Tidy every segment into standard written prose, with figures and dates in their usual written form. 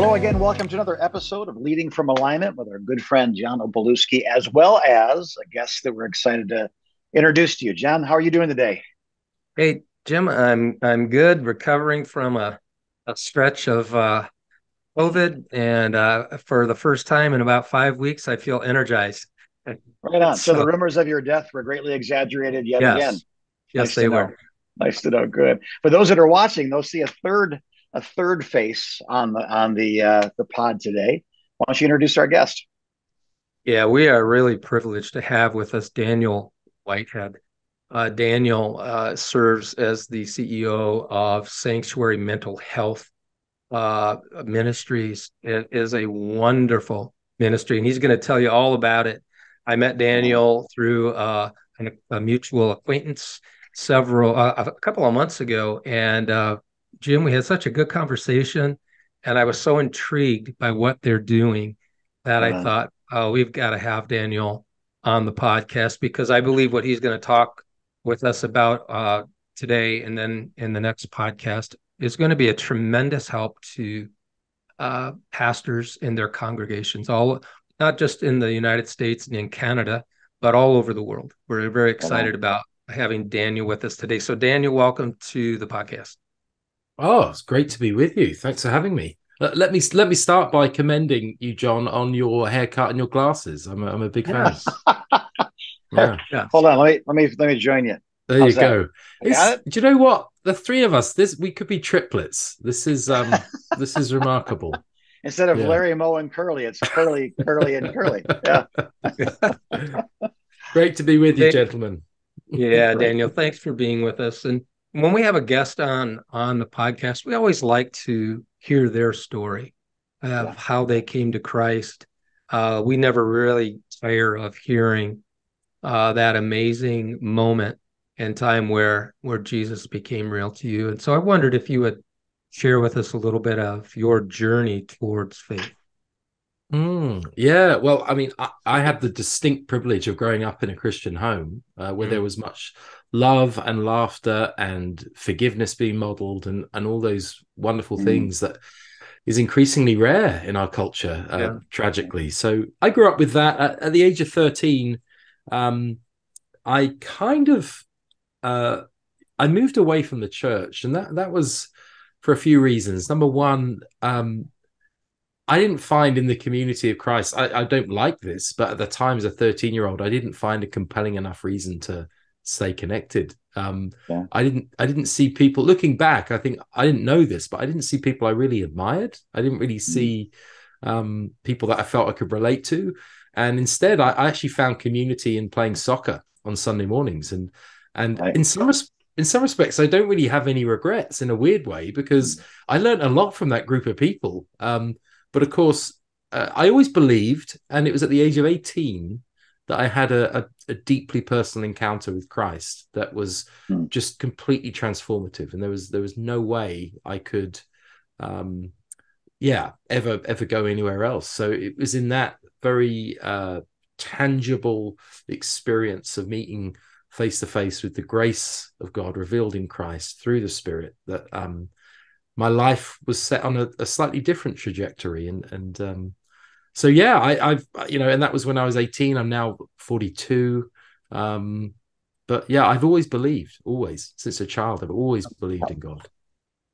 Hello again. Welcome to another episode of Leading from Alignment with our good friend John Obolewski, as well as a guest that we're excited to introduce to you. John, how are you doing today? Hey, Jim, I'm good, recovering from a stretch of COVID, and for the first time in about 5 weeks, I feel energized. Right on. So the So, rumors of your death were greatly exaggerated yet again. yes, yes, Nice to they know. were. Nice to know. Good. For those that are watching, they'll see a third face on the pod today. Why don't you introduce our guest? Yeah, we are really privileged to have with us Daniel Whitehead. Daniel serves as the CEO of Sanctuary Mental Health Ministries. It is a wonderful ministry, and he's going to tell you all about it. I met Daniel through a mutual acquaintance a couple of months ago, and Jim, we had such a good conversation, and I was so intrigued by what they're doing that I Right on. thought, oh, we've got to have Daniel on the podcast because I believe what he's going to talk with us about today and then in the next podcast is going to be a tremendous help to pastors in their congregations, all not just in the United States and in Canada, but all over the world. We're very Right on. excited about having Daniel with us today. So, Daniel, welcome to the podcast. Oh, it's great to be with you. Thanks for having me. Let me start by commending you, John, on your haircut and your glasses. I'm a big fan. Yeah, Hold Yes. on. Let me join you. there you How's that? go. I got it. Do you know what? The three of us, this we could be triplets. This is remarkable. Instead of Yeah. Larry, Moe, and Curly, it's Curly, Curly, and Curly. Yeah. Great to be with you, Da- gentlemen. Yeah, Great. Daniel, thanks for being with us. And when we have a guest on the podcast, we always like to hear their story of Yeah. how they came to Christ. We never really tire of hearing that amazing moment and time where Jesus became real to you. And so I wondered if you would share with us a little bit of your journey towards faith. Yeah, well, I mean, I had the distinct privilege of growing up in a Christian home where there Mm, was much love and laughter and forgiveness being modeled and all those wonderful Mm, things that is increasingly rare in our culture, yeah. tragically. So I grew up with that. At the age of 13, um, I kind of uh, I moved away from the church, and that was for a few reasons. Number one, I didn't find in the community of Christ, I don't like this, but at the time as a 13-year-old, I didn't find a compelling enough reason to stay connected. yeah. I didn't see people looking back. I think I didn't know this, but I didn't see people I really admired. I didn't really Mm, see people that I felt I could relate to. And instead, I actually found community in playing soccer on Sunday mornings. And right. in some respects, I don't really have any regrets in a weird way because Mm, I learned a lot from that group of people. But of course, I always believed, and it was at the age of 18 that I had a deeply personal encounter with Christ that was mm, just completely transformative, and there was no way I could, um, yeah, ever go anywhere else. So it was in that very tangible experience of meeting face to face with the grace of God revealed in Christ through the Spirit that my life was set on a slightly different trajectory. And so yeah, I've and that was when I was 18. I'm now 42. But yeah, I've always believed, always since a child. I've always believed in God.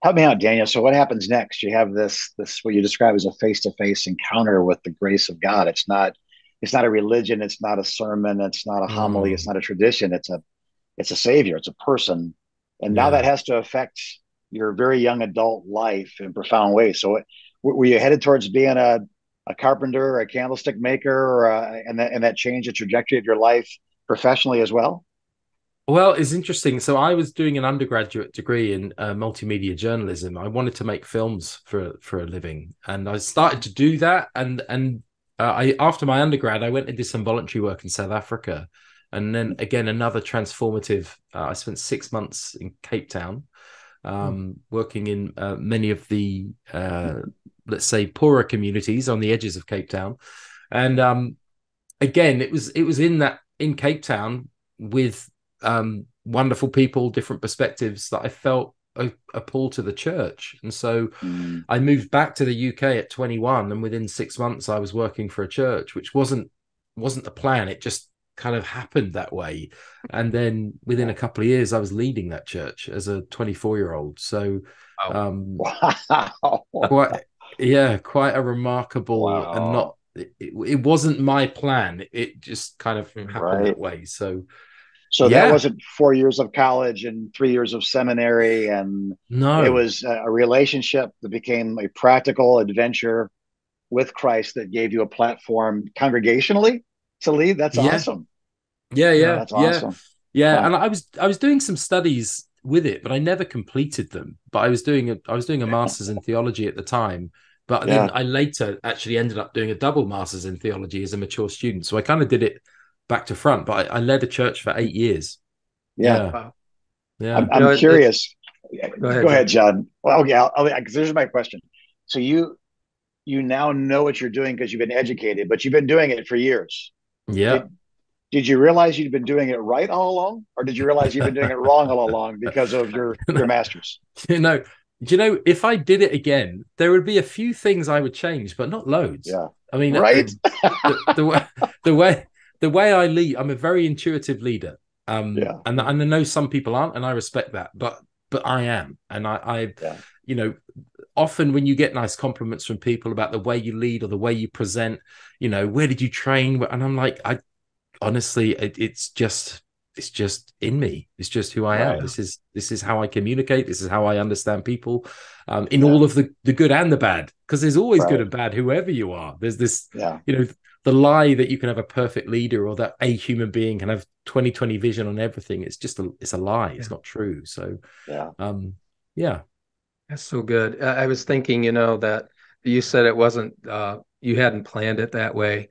Help me out, Daniel. So what happens next? You have this what you describe as a face-to-face encounter with the grace of God. It's not a religion, it's not a sermon, it's not a homily, it's Mm, not a tradition, it's a savior, it's a person. And now that yeah. has to affect your very young adult life in profound ways. So were you headed towards being a carpenter, or a candlestick maker, and that changed the trajectory of your life professionally as well? Well, it's interesting. So I was doing an undergraduate degree in multimedia journalism. I wanted to make films for a living, and I started to do that. And I after my undergrad, I went and did some voluntary work in South Africa, and then again another transformative. I spent 6 months in Cape Town, working in many of the let's say poorer communities on the edges of Cape Town, and again it was in Cape Town with wonderful people, different perspectives that I felt a pull to the church. And so Mm. I moved back to the UK at 21, and within 6 months I was working for a church, which wasn't the plan. It just kind of happened that way. And then within a couple of years I was leading that church as a 24-year-old. So Wow. Wow. quite, yeah, quite a remarkable, and Wow. not, it wasn't my plan. It just kind of happened Right. that way. So So that yeah, wasn't 4 years of college and 3 years of seminary, and it no, was a relationship that became a practical adventure with Christ that gave you a platform congregationally to lead. That's yeah, awesome. yeah, Yeah. yeah, That's yeah, awesome. yeah. Huh. And I was doing some studies with it, but I never completed them. But I was doing a master's in theology at the time. But then Yeah. I later actually ended up doing a double master's in theology as a mature student. So I kind of did it back to front. But I led a church for 8 years. Yeah. Yeah, Wow. yeah, You know, I'm curious. go ahead, Go ahead, John. John. Well, okay, because here's my question. So you now know what you're doing because you've been educated, but you've been doing it for years. yeah. Did you realize you'd been doing it right all along, or did you realize you've been doing it wrong all along because of your masters? you know, if I did it again, there would be a few things I would change, but not loads. Yeah. I mean, Right. the way the way the way I lead, I'm a very intuitive leader. Yeah. And I know some people aren't, and I respect that, but I am, and I Yeah. you know, often when you get nice compliments from people about the way you lead or the way you present, where did you train? And I'm like, I honestly, it's just in me. It's just who I am. Right. This is how I communicate. This is how I understand people, in Yeah. all of the good and the bad, because there's always good Right. and bad, whoever you are. There's this, Yeah. the lie that you can have a perfect leader or that a human being can have 20/20 vision on everything. It's a lie. Yeah. It's not true. So, Yeah. yeah, That's so good. I was thinking, that you said it wasn't, you hadn't planned it that way.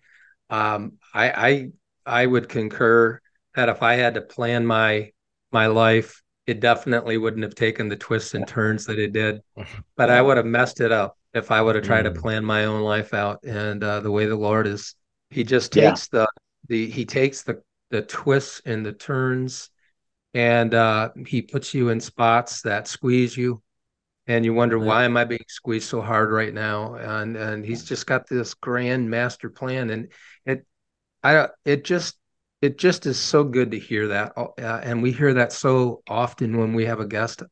I would concur that if I had to plan my life, it definitely wouldn't have taken the twists and turns that it did. But I Yeah. would have messed it up if I would have tried to mm, plan my own life out. And the way the Lord is, He just Yeah. takes He takes the twists and the turns, and He puts you in spots that squeeze you, and you wonder, yeah, why am I being squeezed so hard right now? And He's just got this grand master plan, and it I it just is so good to hear that, and we hear that so often when we have a guest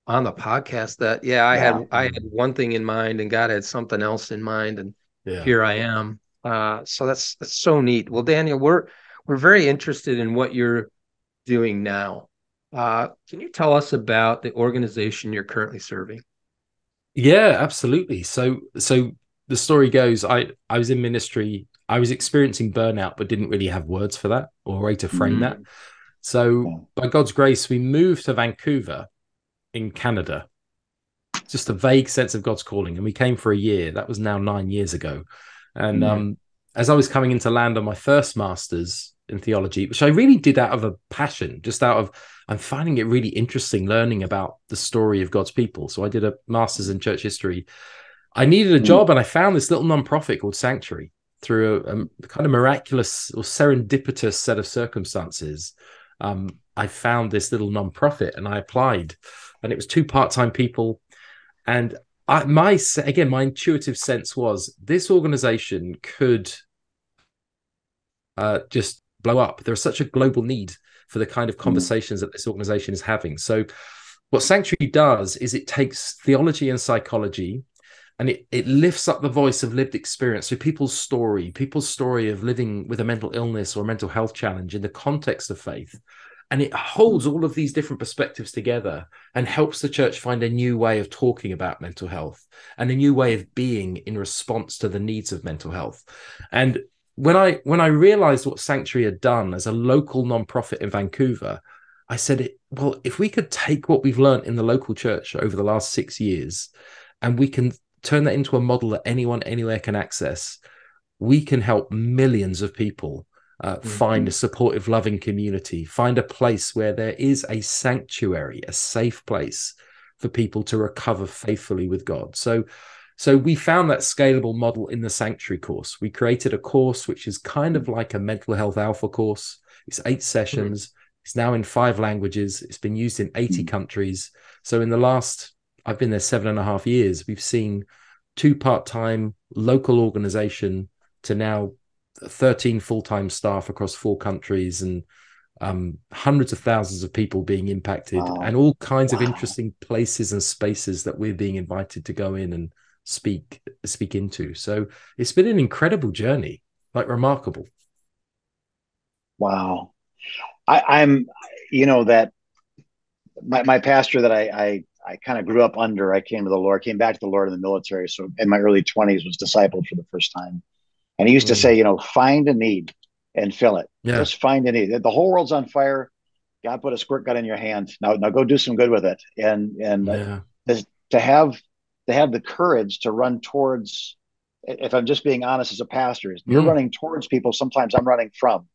on the podcast. That, yeah, Yeah. I had one thing in mind, and God had something else in mind, and yeah. here I am. So that's so neat. Well, Daniel, we're very interested in what you're doing now. Can you tell us about the organization you're currently serving? Yeah, absolutely. So the story goes, I was in ministry. I was experiencing burnout, but didn't really have words for that or a way to frame that. Mm. So Yeah. by God's grace, we moved to Vancouver in Canada. Just a vague sense of God's calling, and we came for a year. That was now 9 years ago. And Mm. as I was coming into land on my first master's in theology, which I really did out of a passion, just out of, I'm finding it really interesting learning about the story of God's people. So I did a master's in church history. I needed a Mm. job, and I found this little nonprofit called Sanctuary through a kind of miraculous or serendipitous set of circumstances. I found this little nonprofit, and I applied, and it was two part-time people. And my intuitive sense was this organization could just blow up. There's such a global need for the kind of Mm. conversations that this organization is having. So what Sanctuary does is it takes theology and psychology, and it lifts up the voice of lived experience. So people's story of living with a mental illness or a mental health challenge in the context of faith. And it holds all of these different perspectives together and helps the church find a new way of talking about mental health and a new way of being in response to the needs of mental health. And when I realized what Sanctuary had done as a local nonprofit in Vancouver, I said, well, if we could take what we've learned in the local church over the last 6 years and we can turn that into a model that anyone anywhere can access, we can help millions of people find a Mhm. supportive, loving community, find a place where there is a sanctuary, a safe place for people to recover faithfully with God. So we found that scalable model in the Sanctuary course. We created a course which is kind of like a mental health alpha course. It's 8 sessions. It's now in 5 languages. It's been used in 80 countries. So in the last, I've been there 7.5 years, we've seen 2 part-time local organization to now 13 full-time staff across 4 countries, and hundreds of thousands of people being impacted, and all kinds of interesting places and spaces that we're being invited to go in and speak into. So it's been an incredible journey, like remarkable. Wow. I'm, that my pastor that I kind of grew up under, I came back to the Lord in the military. So in my early 20s was discipled for the first time. And he used to say, find a need and fill it. Yeah. Just find a need. The whole world's on fire. God put a squirt gun in your hand. Now go do some good with it. And to have the courage to run towards, if I'm just being honest as a pastor, you're running towards people. Sometimes I'm running from.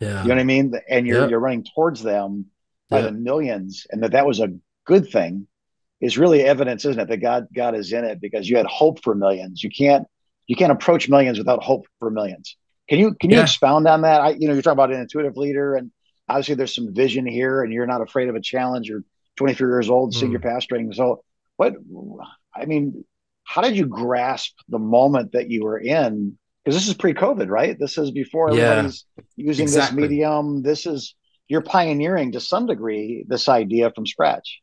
Yeah. You know what I mean? And you're running towards them by the millions, and that was a good thing is really evidence, isn't it? That God is in it, because you had hope for millions. You can't approach millions without hope for millions. Can you expound on that? You're talking about an intuitive leader, and obviously there's some vision here, and you're not afraid of a challenge. You're 24 years old, senior pastoring. So how did you grasp the moment that you were in? Because this is pre-COVID, right? This is before everybody's using this medium. You're pioneering to some degree this idea from scratch.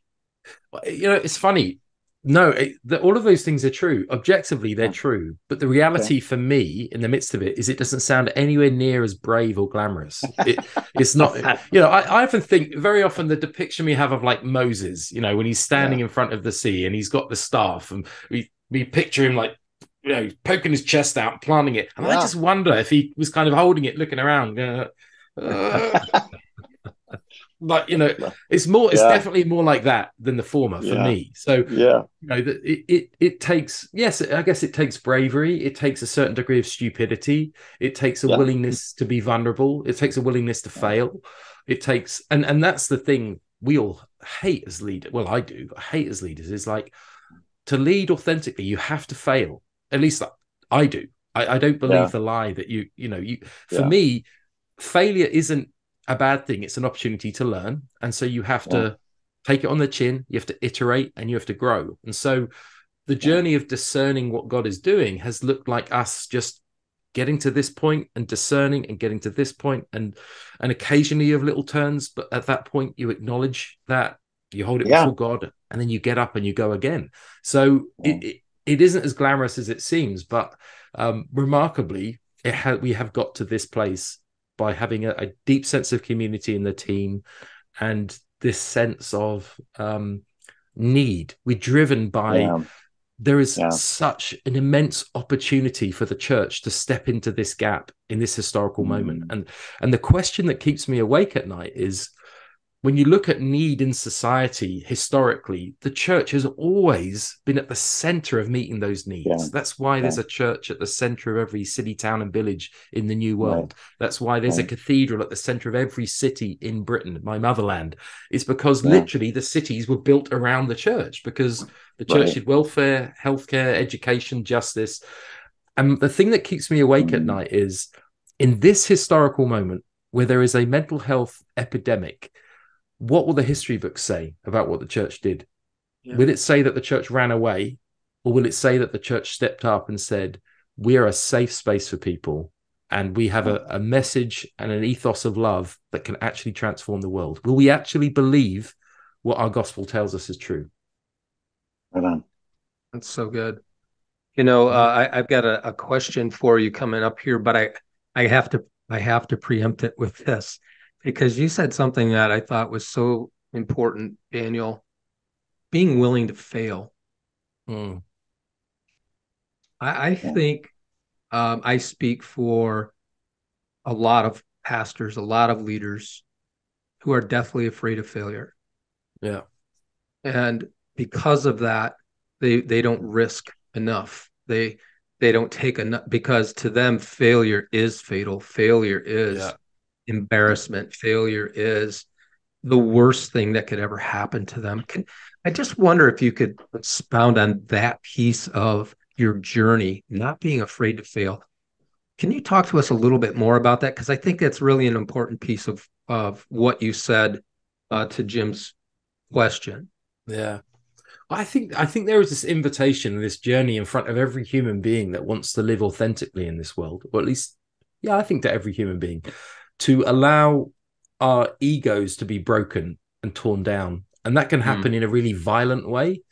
It's funny. No, all of those things are true. Objectively, they're true. But the reality for me in the midst of it is it doesn't sound anywhere near as brave or glamorous. It's not, I often think very often the depiction we have of like Moses, when he's standing in front of the sea and he's got the staff, and we picture him like, poking his chest out, planting it. And I just wonder if he was kind of holding it, looking around, but it's definitely more like that than the former for me. So it takes, I guess it takes bravery, it takes a certain degree of stupidity, it takes a willingness to be vulnerable, it takes a willingness to fail, it takes, and that's the thing we all hate as leaders. Well, I do. I hate as leaders is like, to lead authentically you have to fail. At least I do. I don't believe the lie that for me, failure isn't a bad thing. It's an opportunity to learn. And so you have to take it on the chin. You have to iterate and you have to grow. And so the journey of discerning what God is doing has looked like us just getting to this point and discerning and getting to this point. And occasionally you have little turns, but at that point you acknowledge that, you hold it before God, and then you get up and you go again. So it isn't as glamorous as it seems, but remarkably, we have got to this place by having a deep sense of community in the team and this sense of need. We're driven by, there is such an immense opportunity for the church to step into this gap in this historical moment. And the question that keeps me awake at night is, when you look at need in society, historically, the church has always been at the center of meeting those needs. That's why there's a church at the center of every city, town, and village in the New World. That's why there's a cathedral at the center of every city in Britain, my motherland. It's because literally the cities were built around the church, because the church did welfare, healthcare, education, justice. And the thing that keeps me awake at night is, in this historical moment where there is a mental health epidemic, what will the history books say about what the church did? Will it say that the church ran away, or will it say that the church stepped up and said, we are a safe space for people, and we have a message and an ethos of love that can actually transform the world? Will we actually believe what our gospel tells us is true? Right on. That's so good. I've got a question for you coming up here, but I have to preempt it with this, because you said something that I thought was so important, Daniel. Being willing to fail. I think I speak for a lot of pastors, a lot of leaders who are deathly afraid of failure. Yeah. And because of that, they don't risk enough. They don't take enough, because to them, failure is fatal. Failure is embarrassment. Failure is the worst thing that could ever happen to them. I just wonder if you could expound on that piece of your journey, not being afraid to fail. Can you talk to us a little bit more about that? Because I think that's really an important piece of what you said to Jim's question. Yeah. I think there is this invitation, this journey in front of every human being that wants to live authentically in this world, or at least, yeah, I think to every human being, to allow our egos to be broken and torn down. And that can happen in a really violent way,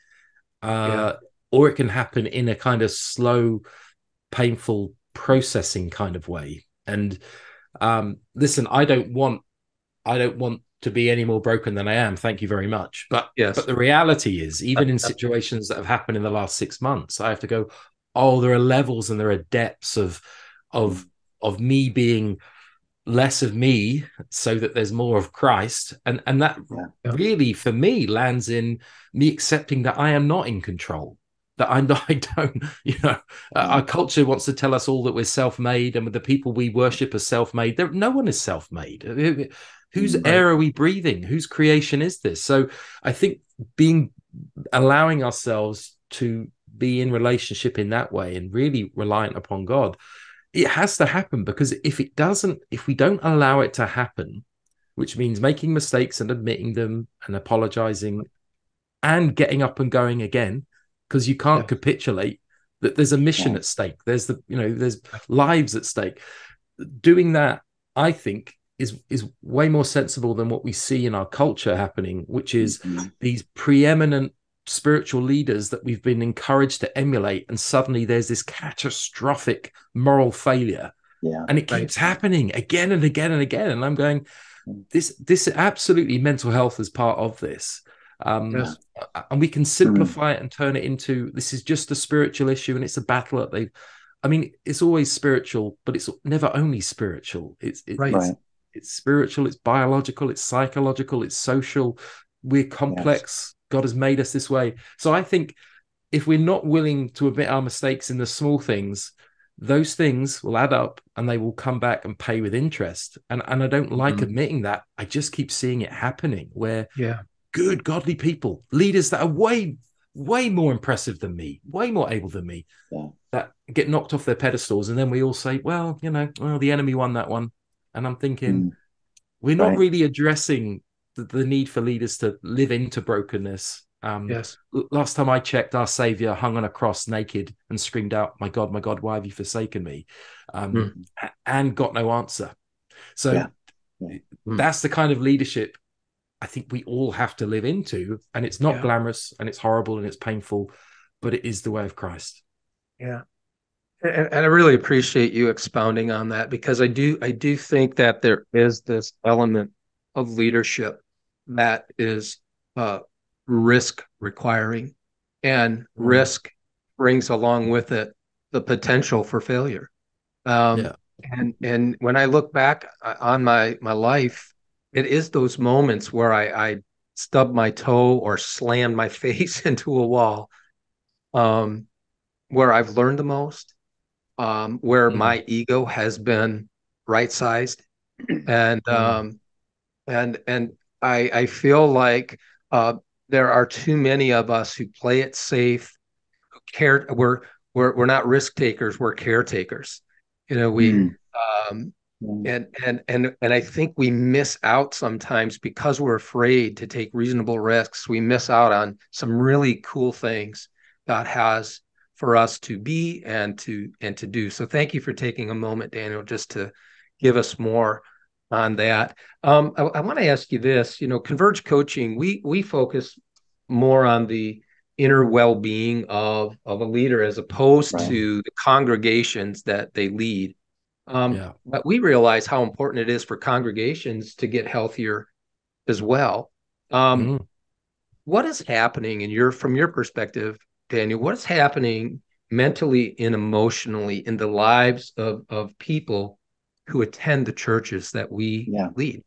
Yeah. or it can happen in a kind of slow, painful processing kind of way. And listen, I don't want to be any more broken than I am. Thank you very much. But Yes. the reality is, even in situations that have happened in the last 6 months, I have to go, oh, there are levels and there are depths of of me being less of me so that there's more of Christ. And that really for me lands in me accepting that I am not in control. That I'm not, I don't, our culture wants to tell us all that we're self-made, and with the people we worship as self-made, no one is self-made. Whose air are we breathing? Whose creation is this? So I think allowing ourselves to be in relationship in that way and really reliant upon God, it has to happen, because if we don't allow it to happen, which means making mistakes and admitting them and apologizing and getting up and going again, because you can't capitulate, that there's a mission at stake. There's lives at stake. Doing that, I think, is way more sensible than what we see in our culture happening, which is these preeminent spiritual leaders that we've been encouraged to emulate, and suddenly there's this catastrophic moral failure, and it keeps happening again and again and again. And I'm going, this absolutely, mental health is part of this. And we can simplify it and turn it into, this is just a spiritual issue, and it's a battle that it's always spiritual, but it's never only spiritual. It's spiritual, it's biological, it's psychological, it's social. We're complex. God has made us this way. So I think if we're not willing to admit our mistakes in the small things, those things will add up and they will come back and pay with interest. And I don't like admitting that. I just keep seeing it happening where good, godly people, leaders that are way, way more impressive than me, way more able than me, that get knocked off their pedestals. And then we all say, well, the enemy won that one. And I'm thinking, we're not really addressing the need for leaders to live into brokenness. Last time I checked, our Savior hung on a cross naked and screamed out, my God, why have you forsaken me? And got no answer. So that's the kind of leadership I think we all have to live into. And it's not glamorous, and it's horrible, and it's painful, but it is the way of Christ. Yeah. And I really appreciate you expounding on that, because I do think that there is this element of leadership that is risk requiring, and risk brings along with it the potential for failure. And when I look back on my life, it is those moments where I stubbed my toe or slammed my face into a wall, where I've learned the most, where my ego has been right-sized, and I feel like there are too many of us who play it safe, we're not risk takers, we're caretakers. And I think we miss out sometimes because we're afraid to take reasonable risks. We miss out on some really cool things God has for us to be and to do. So thank you for taking a moment, Daniel, just to give us more on that. I want to ask you this. Converge Coaching, we focus more on the inner well-being of a leader, as opposed to the congregations that they lead. But we realize how important it is for congregations to get healthier as well. What is happening from your perspective, Daniel? What is happening mentally and emotionally in the lives of people who attend the churches that we lead?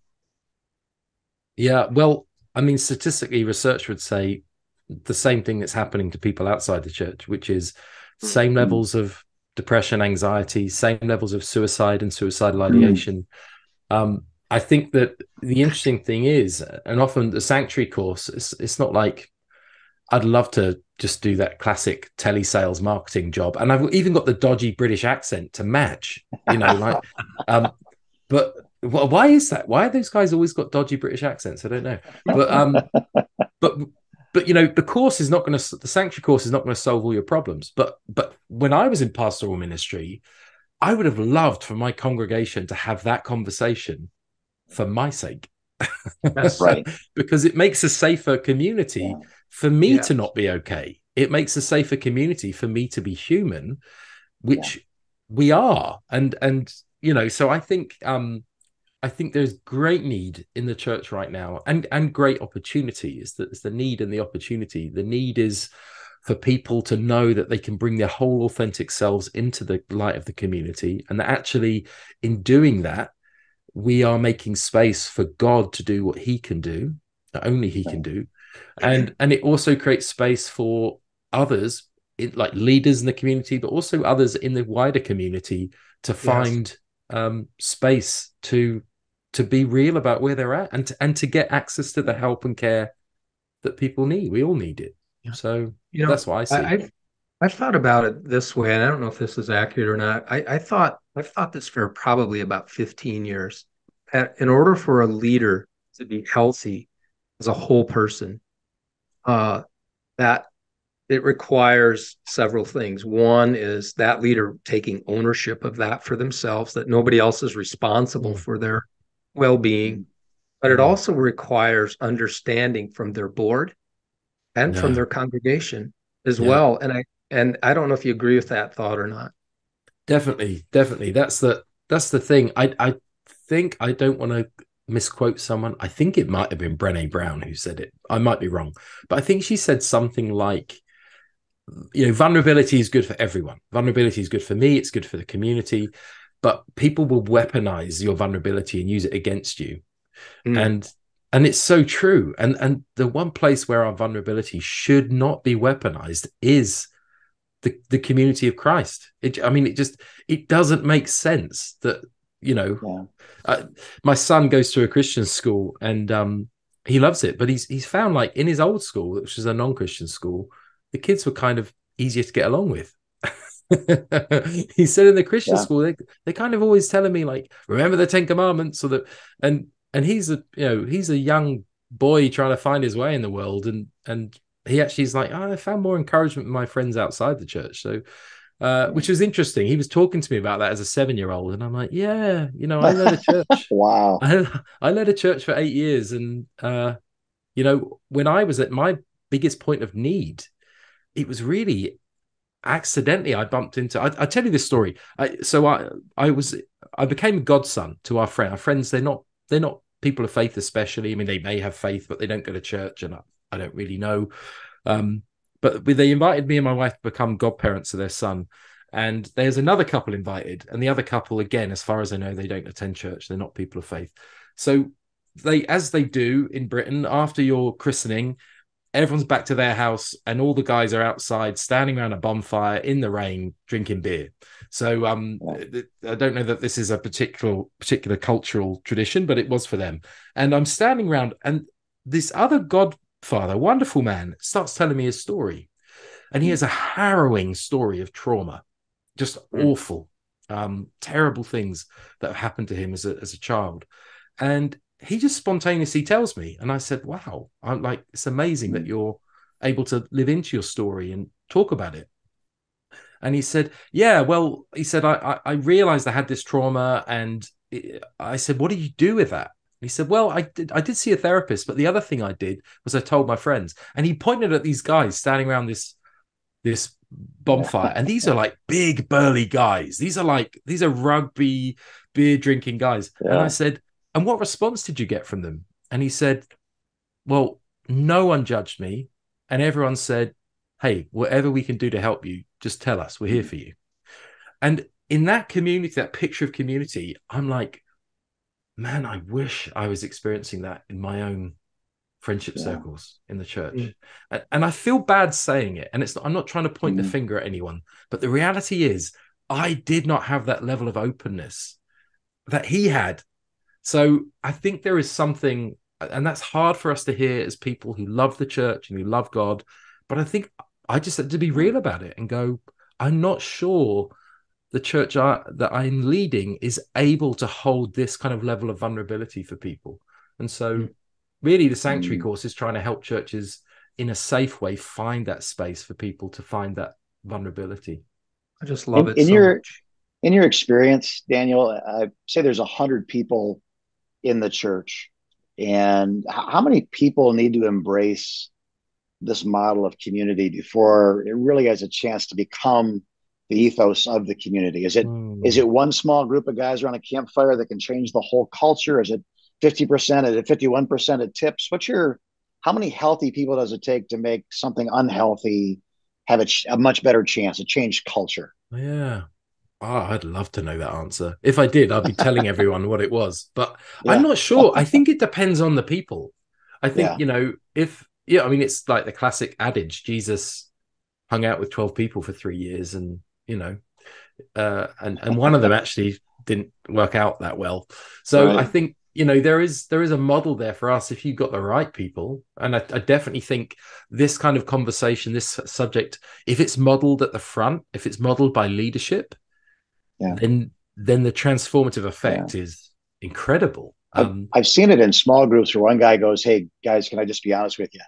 Yeah, well, statistically, research would say the same thing that's happening to people outside the church, which is same levels of depression, anxiety, same levels of suicide and suicidal ideation. I think that the interesting thing is, and often the Sanctuary course, it's not like I'd love to just do that classic telesales marketing job. And I've even got the dodgy British accent to match, like, but why is that? Why have those guys always got dodgy British accents? I don't know. But the course is not going to, the Sanctuary course is not going to solve all your problems. But when I was in pastoral ministry, I would have loved for my congregation to have that conversation for my sake. That's right. Because it makes a safer community for me to not be okay. It makes a safer community for me to be human, which we are. And so I think there's great need in the church right now, and great opportunity. Is that it's the need and the opportunity. The need is for people to know that they can bring their whole authentic selves into the light of the community, and that actually in doing that, we are making space for God to do what he can do, that only he can do. And it also creates space for others, like leaders in the community, but also others in the wider community to find space to be real about where they're at, and to get access to the help and care that people need. We all need it. So that's what I see. I've thought about it this way, and I don't know if this is accurate or not. I've thought this for probably about 15 years. In order for a leader to be healthy as a whole person, that it requires several things. One is that leader taking ownership of that for themselves, that nobody else is responsible for their well-being. But it also requires understanding from their board and from their congregation as well. And I don't know if you agree with that thought or not. Definitely. That's the thing. I think, I don't want to misquote someone. I think it might have been Brené Brown who said it. I might be wrong, but I think she said something like, vulnerability is good for everyone. Vulnerability is good for me. It's good for the community, but people will weaponize your vulnerability and use it against you. And it's so true. And the one place where our vulnerability should not be weaponized is the community of Christ. It doesn't make sense that, my son goes to a Christian school, and he loves it, but he's found, like, in his old school, which is a non-Christian school, the kids were kind of easier to get along with. He said in the Christian school, they kind of always telling me, like, remember the 10 Commandments, or that, and he's a young boy trying to find his way in the world, and he actually is like, I found more encouragement with my friends outside the church. So which was interesting. He was talking to me about that as a 7-year-old, and I'm like, I led a church. Wow. I led a church for 8 years, and when I was at my biggest point of need, it was really accidentally I bumped into. I tell you this story. I became a godson to our friend. Our friends, they're not people of faith, especially. I mean, they may have faith, but they don't go to church, and I don't really know. But they invited me and my wife to become godparents of their son. And there's another couple invited. And the other couple, again, as far as I know, they don't attend church. They're not people of faith. So as they do in Britain, after your christening, everyone's back to their house, and all the guys are outside standing around a bonfire in the rain, drinking beer. So I don't know that this is a particular cultural tradition, but it was for them. And I'm standing around, and this other godfather, wonderful man, starts telling me his story. And he has a harrowing story of trauma, just awful, terrible things that have happened to him as a child. And he just spontaneously tells me, and I said, wow, I'm like, it's amazing that you're able to live into your story and talk about it. And he said, I realized I had this trauma. And I said, what do you do with that? He said, well, I did see a therapist, but the other thing I did was I told my friends. And he pointed at these guys standing around this bonfire. And these are like big, burly guys. These are rugby, beer drinking guys. Yeah. And I said, and what response did you get from them? And he said, well, no one judged me. And everyone said, hey, whatever we can do to help you, just tell us. We're here for you. And in that community, that picture of community, I'm like, man, I wish I was experiencing that in my own friendship circles in the church. And I feel bad saying it. And I'm not trying to point the finger at anyone. But the reality is, I did not have that level of openness that he had. So I think there is something, and that's hard for us to hear as people who love the church and who love God, But I think I just had to be real about it and go, I'm not sure the church that I'm leading is able to hold this kind of level of vulnerability for people. And so really the Sanctuary course is trying to help churches in a safe way find that space for people to find that vulnerability. I just love it in so much. In your experience, Daniel, say there's 100 people in the church, and how many people need to embrace this model of community before it really has a chance to become the ethos of the community? Is it one small group of guys around a campfire that can change the whole culture? Is it 50%? Is it 51% of tips? How many healthy people does it take to make something unhealthy have a much better chance, a changed culture? Yeah. Oh, I'd love to know that answer. If I did, I'd be telling everyone what it was, but Yeah. I'm not sure. I think it depends on the people. I think, I mean, it's like the classic adage, Jesus hung out with 12 people for 3 years, and, and one of them actually didn't work out that well. So I think, there is a model there for us if you've got the right people. And I definitely think this kind of conversation, this subject, if it's modeled at the front, if it's modeled by leadership, then the transformative effect is incredible. I've seen it in small groups where one guy goes, "Hey guys, can I just be honest with you?"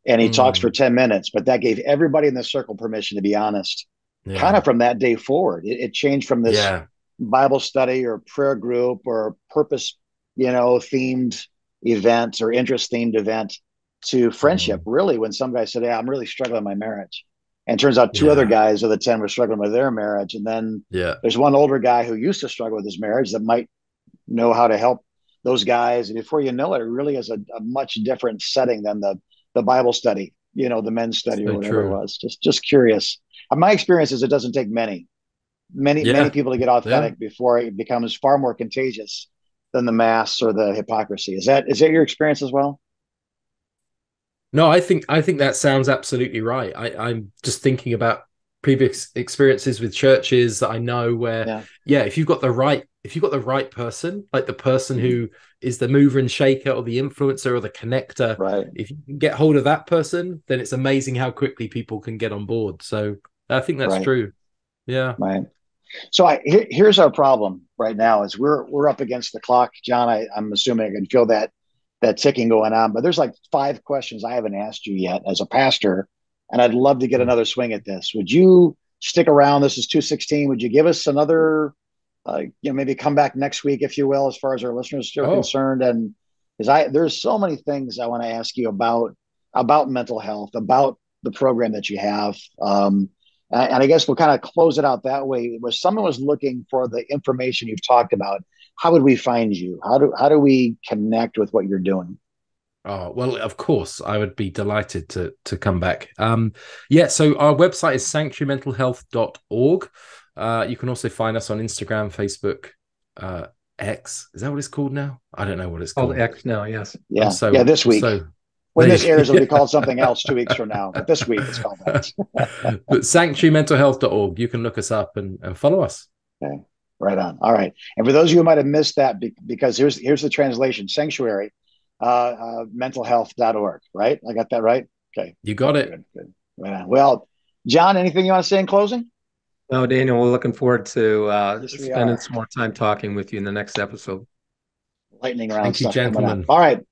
And he talks for 10 minutes, but that gave everybody in the circle permission to be honest. Kind of from that day forward, it changed from this Bible study or prayer group or purpose, themed event or interest themed event to friendship. Really, when some guy said, "Yeah, I'm really struggling with my marriage." And it turns out 2 other guys of the 10 were struggling with their marriage. And then there's one older guy who used to struggle with his marriage that might know how to help those guys. And before you know it, it really is a much different setting than the Bible study, the men's study or whatever it was. Just curious. My experience is it doesn't take many people to get authentic before it becomes far more contagious than the mass or the hypocrisy. Is that your experience as well? No, I think that sounds absolutely right. I'm just thinking about previous experiences with churches that I know where, if you've got the right person, like the person who is the mover and shaker or the influencer or the connector, if you can get hold of that person, then it's amazing how quickly people can get on board. So I think that's true. Yeah. Right. So here's our problem right now is we're up against the clock, John. I'm assuming I can feel that ticking going on, but there's like 5 questions I haven't asked you yet as a pastor, and I'd love to get another swing at this. Would you stick around? This is 216. Would you give us another, maybe come back next week, if you will, as far as our listeners are concerned? And there's so many things I want to ask you about mental health, about the program that you have. And I guess we'll kind of close it out that way. If someone was looking for the information you've talked about, how would we find you? How do we connect with what you're doing? Oh, well, of course, I would be delighted to come back. So our website is sanctuarymentalhealth.org. You can also find us on Instagram, Facebook, X. Is that what it's called now? I don't know what it's called. X now, yes. Yeah, this week. When this airs, it'll be called something else 2 weeks from now. But this week, it's called that. But sanctuarymentalhealth.org. You can look us up and follow us. Okay, right on. All right. And for those of you who might have missed that, because here's the translation: Sanctuary mentalhealth.org. Right? I got that right? Okay. You got it. Good. Right on. Well, John, anything you want to say in closing? No, Daniel, we're looking forward to spending some more time talking with you in the next episode. Lightning round. Thank you, gentlemen. All right.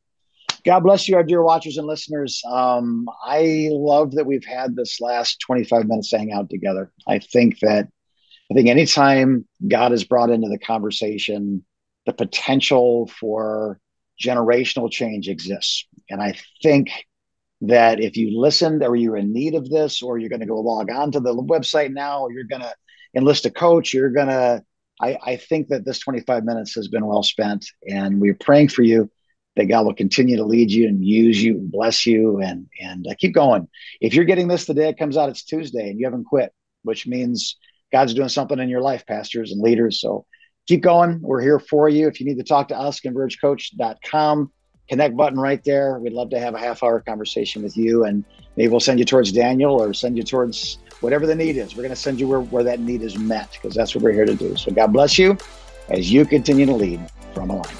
God bless you, our dear watchers and listeners. I love that we've had this last 25 minutes to hang out together. I think anytime God is brought into the conversation, the potential for generational change exists. And I think that if you listened or you're in need of this, or you're going to go log on to the website now, or you're going to enlist a coach, I think that this 25 minutes has been well spent, and we're praying for you that God will continue to lead you and use you and bless you and keep going. If you're getting this the day it comes out, it's Tuesday and you haven't quit, which means God's doing something in your life, pastors and leaders. So keep going. We're here for you. If you need to talk to us, convergecoach.com, connect button right there. We'd love to have a half-hour conversation with you, and maybe we'll send you towards Daniel or send you towards whatever the need is. We're going to send you where that need is met, because that's what we're here to do. So God bless you as you continue to lead from a line.